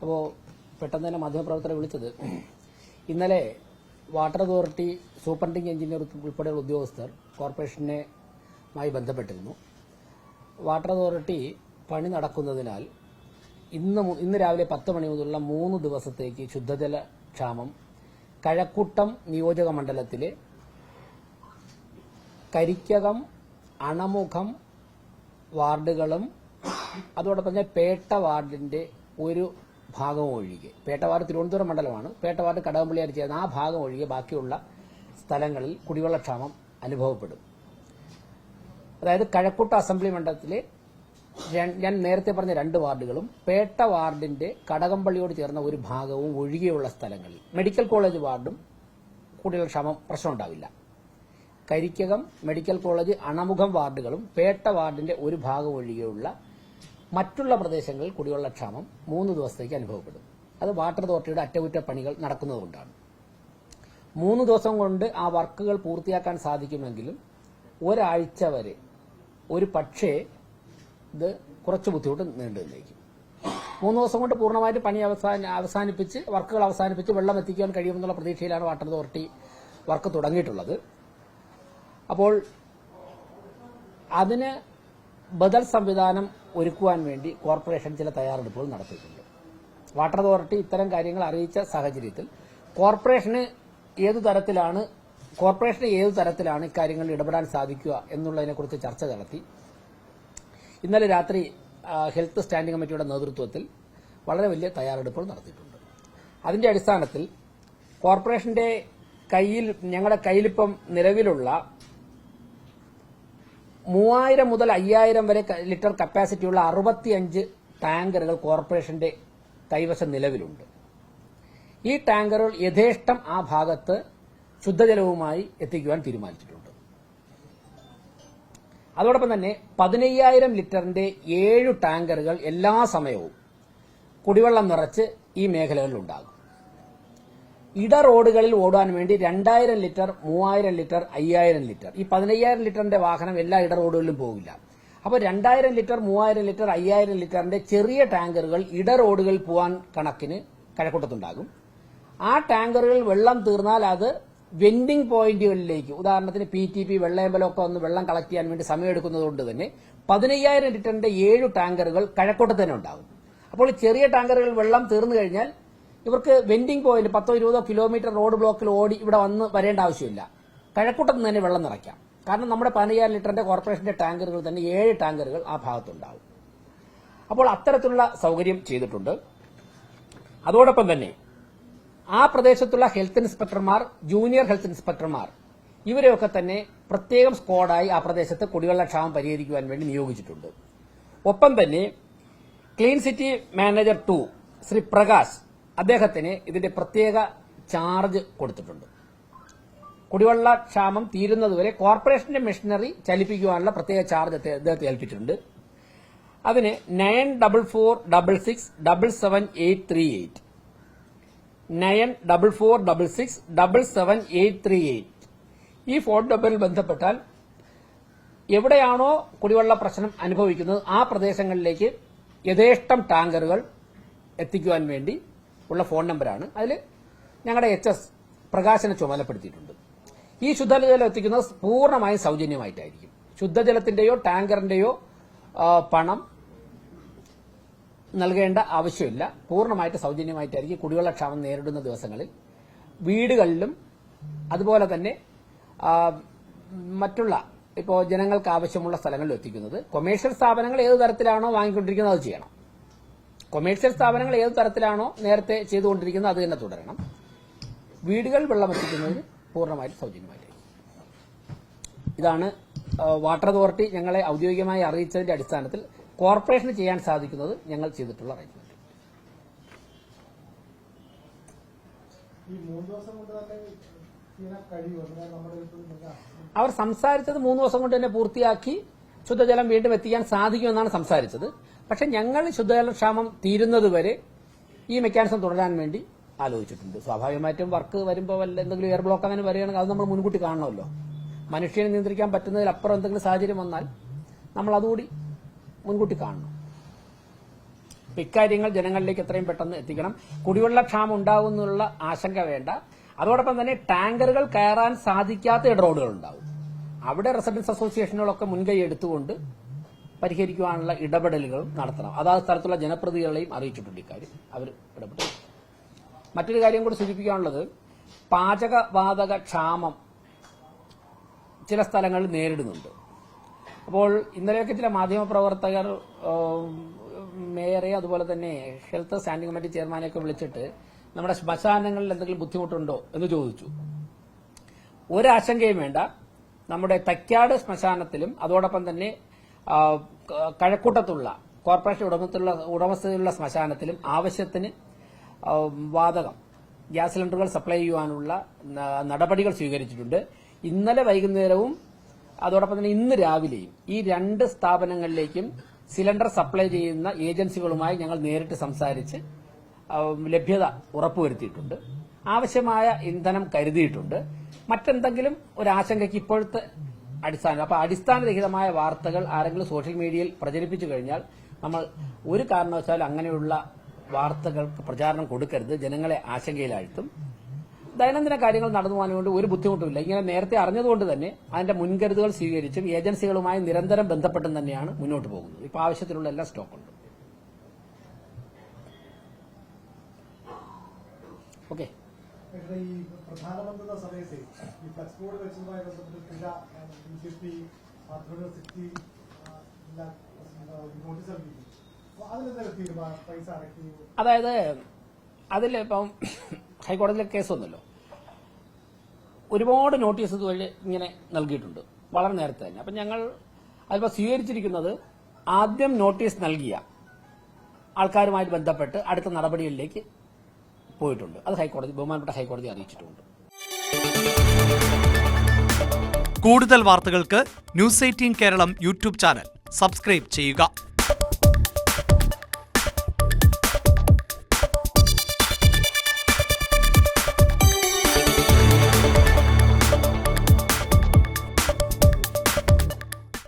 അപ്പോൾ പെട്ടെന്ന് തന്നെ മാധ്യമപ്രവർത്തകരെ വിളിച്ചത് ഇന്നലെ വാട്ടർ അതോറിറ്റി സൂപ്രണ്ടിംഗ് എഞ്ചിനീയർ ഉൾപ്പെടെയുള്ള ഉദ്യോഗസ്ഥർ കോർപ്പറേഷനുമായി ബന്ധപ്പെട്ടിരുന്നു. വാട്ടർ അതോറിറ്റി പണി നടക്കുന്നതിനാൽ ഇന്ന് രാവിലെ 10 മണി മുതലുള്ള 3 ദിവസത്തേക്ക് ശുദ്ധജല ക്ഷാമം കഴക്കൂട്ടം നിയോജക മണ്ഡലത്തിലെ കരിക്കകം, അണമുഖം വാർഡുകളും അതോടൊപ്പം തന്നെ പേട്ട വാർഡിന്റെ ഒരു ഭാഗം ഒഴികെ, പേട്ട വാർഡ് തിരുവനന്തപുരം മണ്ഡലമാണ്, പേട്ട വാർഡ് കടകംപള്ളിയാർ ചേർന്ന ആ ഭാഗം ഒഴികെ ബാക്കിയുള്ള സ്ഥലങ്ങളിൽ കുടിവെള്ളക്ഷാമം അനുഭവപ്പെടും. അതായത് കഴക്കൂട്ട അസംബ്ലി മണ്ഡലത്തിലെ ഞാൻ നേരത്തെ പറഞ്ഞ 2 വാർഡുകളും പേട്ട വാർഡിന്റെ കടകംപള്ളിയോട് ചേർന്ന ഒരു ഭാഗവും ഒഴികെയുള്ള സ്ഥലങ്ങളിൽ മെഡിക്കൽ കോളേജ് വാർഡും കുടിവെള്ളക്ഷാമം പ്രശ്നമുണ്ടാവില്ല. കരിക്കകം, മെഡിക്കൽ കോളേജ്, അണമുഖം വാർഡുകളും പേട്ട വാർഡിന്റെ ഒരു ഭാഗം ഒഴികെയുള്ള മറ്റുള്ള പ്രദേശങ്ങളിൽ കുടിവെള്ളക്ഷാമം 3 ദിവസത്തേക്ക് അനുഭവപ്പെടും. അത് വാട്ടർ അതോറിറ്റിയുടെ അറ്റകുറ്റപ്പണികൾ നടക്കുന്നതുകൊണ്ടാണ്. 3 ദിവസം കൊണ്ട് ആ വർക്കുകൾ പൂർത്തിയാക്കാൻ സാധിക്കുമെങ്കിലും ഒരാഴ്ച വരെ ഒരു പക്ഷേ ഇത് കുറച്ച് ബുദ്ധിമുട്ട് നീണ്ടു നിന്നേക്കും. 3 ദിവസം കൊണ്ട് പൂർണ്ണമായിട്ട് പണി അവസാനിപ്പിച്ച് വർക്കുകൾ അവസാനിപ്പിച്ച് വെള്ളം എത്തിക്കാൻ കഴിയുമെന്നുള്ള പ്രതീക്ഷയിലാണ് വാട്ടർ അതോറിറ്റി വർക്ക് തുടങ്ങിയിട്ടുള്ളത്. അപ്പോൾ അതിന് ബദൽ സംവിധാനം ഒരുക്കുവാൻ വേണ്ടി കോർപ്പറേഷൻ ചില തയ്യാറെടുപ്പുകൾ നടത്തിയിട്ടുണ്ട്. വാട്ടർ അതോറിറ്റി ഇത്തരം കാര്യങ്ങൾ അറിയിച്ച സാഹചര്യത്തിൽ കോർപ്പറേഷന് ഏതു തരത്തിലാണ് ഇക്കാര്യങ്ങളിൽ ഇടപെടാൻ സാധിക്കുക എന്നുള്ളതിനെക്കുറിച്ച് ചർച്ച നടത്തി. ഇന്നലെ രാത്രി ഹെൽത്ത് സ്റ്റാൻഡിംഗ് കമ്മിറ്റിയുടെ നേതൃത്വത്തിൽ വളരെ വലിയ തയ്യാറെടുപ്പുകൾ നടത്തിയിട്ടുണ്ട്. അതിന്റെ അടിസ്ഥാനത്തിൽ കോർപ്പറേഷന്റെ ഞങ്ങളുടെ കയ്യിലിപ്പം നിലവിലുള്ള 3000 മുതൽ 5000 വരെ ലിറ്റർ കപ്പാസിറ്റിയുള്ള 65 ടാങ്കറുകൾ കോർപ്പറേഷന്റെ കൈവശം നിലവിലുണ്ട്. ഈ ടാങ്കറുകൾ യഥേഷ്ടം ആ ഭാഗത്ത് ശുദ്ധജലവുമായി എത്തിക്കുവാൻ തീരുമാനിച്ചിട്ടുണ്ട്. അതോടൊപ്പം തന്നെ 15000 ലിറ്ററിന്റെ 7 ടാങ്കറുകൾ എല്ലാ സമയവും കുടിവെള്ളം നിറച്ച് ഈ മേഖലകളിലുണ്ടാകും. ഇട റോഡുകളിൽ ഓടാൻ വേണ്ടി 2000 ലിറ്റർ, 3000 ലിറ്റർ, 5000 ലിറ്റർ, ഈ 15000 ലിറ്ററിന്റെ വാഹനം എല്ലാ ഇട റോഡുകളിലും പോകില്ല. അപ്പോൾ 2000 ലിറ്റർ, 3000 ലിറ്റർ, 5000 ലിറ്ററിന്റെ ചെറിയ ടാങ്കറുകൾ ഇട റോഡുകളിൽ പോകാൻ കണക്കിന് കഴക്കൂട്ടത്തുണ്ടാകും. ആ ടാങ്കറുകൾ വെള്ളം തീർന്നാൽ അത് വെൻഡിംഗ് പോയിന്റുകളിലേക്ക്, ഉദാഹരണത്തിന് PTP, വെള്ളയമ്പലമൊക്കെ ഒന്ന് വെള്ളം കളക്ട് ചെയ്യാൻ വേണ്ടി സമയമെടുക്കുന്നതുകൊണ്ട് തന്നെ 15000 ലിറ്ററിന്റെ 7 ടാങ്കറുകൾ കഴക്കൂട്ടത്ത് തന്നെ ഉണ്ടാകും. അപ്പോൾ ചെറിയ ടാങ്കറുകൾ വെള്ളം തീർന്നു കഴിഞ്ഞാൽ ഇവർക്ക് വെൻഡിംഗ് പോയിന്റ് 10-20 കിലോമീറ്റർ റോഡ് ബ്ലോക്കിൽ ഓടി ഇവിടെ വരേണ്ട ആവശ്യമില്ല. കഴക്കൂട്ടത്ത് തന്നെ വെള്ളം നിറയ്ക്കാം. കാരണം നമ്മുടെ 15000 ലിറ്ററിന്റെ കോർപ്പറേഷന്റെ ടാങ്കറുകൾ തന്നെ 7 ടാങ്കറുകൾ ആ ഭാഗത്തുണ്ടാവും. അപ്പോൾ അത്തരത്തിലുള്ള സൗകര്യം ചെയ്തിട്ടുണ്ട്. അതോടൊപ്പം തന്നെ ആ പ്രദേശത്തുള്ള ഹെൽത്ത് ഇൻസ്പെക്ടർമാർ, ജൂനിയർ ഹെൽത്ത് ഇൻസ്പെക്ടർമാർ ഇവരെയൊക്കെ തന്നെ പ്രത്യേകം സ്ക്വാഡായി ആ പ്രദേശത്ത് കുടിവെള്ളക്ഷാമം പരിഹരിക്കുവാൻ വേണ്ടി നിയോഗിച്ചിട്ടുണ്ട്. ഒപ്പം തന്നെ clean city manager 2 Shri Prakash, അദ്ദേഹത്തിന് ഇതിന്റെ പ്രത്യേക ചാർജ് കൊടുത്തിട്ടുണ്ട്. കുടിവെള്ളക്ഷാമം തീരുന്നതുവരെ കോർപ്പറേഷന്റെ മെഷീനറി ചലിപ്പിക്കുവാനുള്ള പ്രത്യേക ചാർജ് അദ്ദേഹത്തെ ഏൽപ്പിച്ചിട്ടുണ്ട്. അതിന് 9446677838 9446677838 ഈ ഫോൺ നമ്പറിൽ ബന്ധപ്പെട്ടാൽ എവിടെയാണോ കുടിവെള്ള പ്രശ്നം അനുഭവിക്കുന്നത് ആ പ്രദേശങ്ങളിലേക്ക് യഥേഷ്ടം ടാങ്കറുകൾ എത്തിക്കുവാൻ വേണ്ടി ഉള്ള ഫോൺ നമ്പറാണ്. അതിൽ ഞങ്ങളുടെ HS പ്രകാശനെ ചുമതലപ്പെടുത്തിയിട്ടുണ്ട്. ഈ ശുദ്ധജലം എത്തിക്കുന്നത് പൂർണ്ണമായും സൗജന്യമായിട്ടായിരിക്കും. ശുദ്ധജലത്തിന്റെയോ ടാങ്കറിന്റെയോ പണം നൽകേണ്ട ആവശ്യമില്ല. പൂർണ്ണമായിട്ട് സൗജന്യമായിട്ടായിരിക്കും കുടിവെള്ളക്ഷാമം നേരിടുന്ന ദിവസങ്ങളിൽ വീടുകളിലും അതുപോലെ തന്നെ മറ്റുള്ള ഇപ്പോൾ ജനങ്ങൾക്ക് ആവശ്യമുള്ള സ്ഥലങ്ങളിൽ എത്തിക്കുന്നത്. കൊമേഴ്ഷ്യൽ സ്ഥാപനങ്ങൾ ഏത് തരത്തിലാണോ വാങ്ങിക്കൊണ്ടിരിക്കുന്നത് അത് ചെയ്യണം. കൊമേഴ്ഷ്യൽ സ്ഥാപനങ്ങൾ ഏത് തരത്തിലാണോ നേരത്തെ ചെയ്തുകൊണ്ടിരിക്കുന്നത് അത് തന്നെ തുടരണം. വീടുകൾ വെള്ളം എത്തിക്കുന്നതിന് പൂർണ്ണമായിട്ട് സൗജന്യമായിട്ടായിരിക്കും. ഇതാണ് വാട്ടർ അതോറിറ്റി ഞങ്ങളെ ഔദ്യോഗികമായി അറിയിച്ചതിന്റെ അടിസ്ഥാനത്തിൽ കോർപ്പറേഷന് ചെയ്യാൻ സാധിക്കുന്നത് ഞങ്ങൾ ചെയ്തിട്ടുള്ള അറേഞ്ച്മെന്റ്. അവർ സംസാരിച്ചത് 3 ദിവസം കൊണ്ട് തന്നെ പൂർത്തിയാക്കി ശുദ്ധജലം വീണ്ടും എത്തിക്കാൻ സാധിക്കുമെന്നാണ് സംസാരിച്ചത്. പക്ഷെ ഞങ്ങൾ ശുദ്ധജലക്ഷാമം തീരുന്നതുവരെ ഈ മെക്കാനിസം തുടരാൻ വേണ്ടി ആലോചിച്ചിട്ടുണ്ട്. സ്വാഭാവികമായിട്ടും വർക്ക് വരുമ്പോൾ എന്തെങ്കിലും എയർ ബ്ലോക്ക് അങ്ങനെ വരികയാണെങ്കിൽ അത് നമ്മൾ മുൻകൂട്ടി കാണണമല്ലോ. മനുഷ്യനെ നിയന്ത്രിക്കാൻ പറ്റുന്നതിലപ്പുറം എന്തെങ്കിലും സാഹചര്യം വന്നാൽ നമ്മൾ അതുകൂടി മുൻകൂട്ടി കാണണം. ഇക്കാര്യങ്ങൾ ജനങ്ങളിലേക്ക് എത്രയും പെട്ടെന്ന് എത്തിക്കണം. കുടിവെള്ളക്ഷാമം ഉണ്ടാകുന്നുള്ള ആശങ്ക വേണ്ട. അതോടൊപ്പം തന്നെ ടാങ്കറുകൾ കയറാൻ സാധിക്കാത്ത ഇടറോഡുകൾ ഉണ്ടാവും. അവിടെ റെസിഡൻസ് അസോസിയേഷനുകളൊക്കെ മുൻകൈ എടുത്തുകൊണ്ട് പരിഹരിക്കുവാനുള്ള ഇടപെടലുകൾ നടത്തണം. അതാത് സ്ഥലത്തുള്ള ജനപ്രതിനിധികളെയും അറിയിച്ചിട്ടുണ്ട് ഇക്കാര്യം. അവർ ഇടപെട്ടു. മറ്റൊരു കാര്യം കൂടി സൂചിപ്പിക്കാനുള്ളത്, പാചകവാതക ക്ഷാമം ചില സ്ഥലങ്ങളിൽ നേരിടുന്നുണ്ട്. അപ്പോൾ ഇന്നലെയൊക്കെ ചില മാധ്യമപ്രവർത്തകർ മേയറെ അതുപോലെ തന്നെ ഹെൽത്ത് സ്റ്റാൻഡിംഗ് കമ്മിറ്റി ചെയർമാനെയൊക്കെ വിളിച്ചിട്ട് നമ്മുടെ ശ്മശാനങ്ങളിൽ എന്തെങ്കിലും ബുദ്ധിമുട്ടുണ്ടോ എന്ന് ചോദിച്ചു. ഒരാശങ്കയും വേണ്ട. നമ്മുടെ തൈക്കാട് ശ്മശാനത്തിലും അതോടൊപ്പം തന്നെ കഴക്കൂട്ടത്തുള്ള കോർപ്പറേഷൻ ഉടമസ്ഥതയിലുള്ള ശ്മശാനത്തിലും ആവശ്യത്തിന് വാതകം ഗ്യാസ് സിലിണ്ടറുകൾ സപ്ലൈ ചെയ്യുവാനുള്ള നടപടികൾ സ്വീകരിച്ചിട്ടുണ്ട്. ഇന്നലെ വൈകുന്നേരവും അതോടൊപ്പം തന്നെ ഇന്ന് രാവിലെയും ഈ 2 സ്ഥാപനങ്ങളിലേക്കും സിലിണ്ടർ സപ്ലൈ ചെയ്യുന്ന ഏജൻസികളുമായി ഞങ്ങൾ നേരിട്ട് സംസാരിച്ച് ലഭ്യത ഉറപ്പുവരുത്തിയിട്ടുണ്ട്. ആവശ്യമായ ഇന്ധനം കരുതിയിട്ടുണ്ട്. മറ്റെന്തെങ്കിലും ഒരാശങ്കയ്ക്ക് ഇപ്പോഴത്തെ അപ്പൊ അടിസ്ഥാനരഹിതമായ വാർത്തകൾ ആരെങ്കിലും സോഷ്യൽ മീഡിയയിൽ പ്രചരിപ്പിച്ചു കഴിഞ്ഞാൽ നമ്മൾ ഒരു കാരണവശാലും അങ്ങനെയുള്ള വാർത്തകൾക്ക് പ്രചാരണം കൊടുക്കരുത്. ജനങ്ങളെ ആശങ്കയിലാഴ്ത്തും. ദൈനംദിന കാര്യങ്ങൾ നടന്നു പോകാൻ വേണ്ടി ഒരു ബുദ്ധിമുട്ടുമില്ല. ഇങ്ങനെ നേരത്തെ അറിഞ്ഞതുകൊണ്ട് തന്നെ അതിന്റെ മുൻകരുതലുകൾ സ്വീകരിച്ചും ഏജൻസികളുമായി നിരന്തരം ബന്ധപ്പെട്ടും തന്നെയാണ് മുന്നോട്ട് പോകുന്നത്. ഇപ്പൊ ആവശ്യത്തിനുള്ള എല്ലാ സ്റ്റോക്കുണ്ട്. ഓക്കെ. ഈ പ്രധാനമന്ത്രിയുടെ സമയത്ത് ഈ ഫ്ലക്സ് ബോർഡ് വെച്ചതുമായി ബന്ധപ്പെട്ട് ചില ബിജെപി നോട്ടീസ് നൽകി. അതിലെന്തായാലും തീരുമാനം പൈസ അടയ്ക്കും. അതായത് അതിലിപ്പം ഹൈക്കോടതിയിലെ കേസൊന്നുമല്ലോ, ഒരുപാട് നോട്ടീസ് ഇതുവഴി ഇങ്ങനെ നൽകിയിട്ടുണ്ട് വളരെ നേരത്തെ തന്നെ. അപ്പം ഞങ്ങൾ അതിപ്പോൾ സ്വീകരിച്ചിരിക്കുന്നത് ആദ്യം നോട്ടീസ് നൽകിയ ആൾക്കാരുമായിട്ട് ബന്ധപ്പെട്ട് അടുത്ത നടപടികളിലേക്ക് പോയിട്ടുണ്ട്. അത് ബഹുമാനപ്പെട്ട ഹൈക്കോടതി അറിയിച്ചിട്ടുണ്ട്. കൂടുതൽ വാർത്തകൾക്ക് news 18 Keralam YouTube channel subscribe ചെയ്യുക.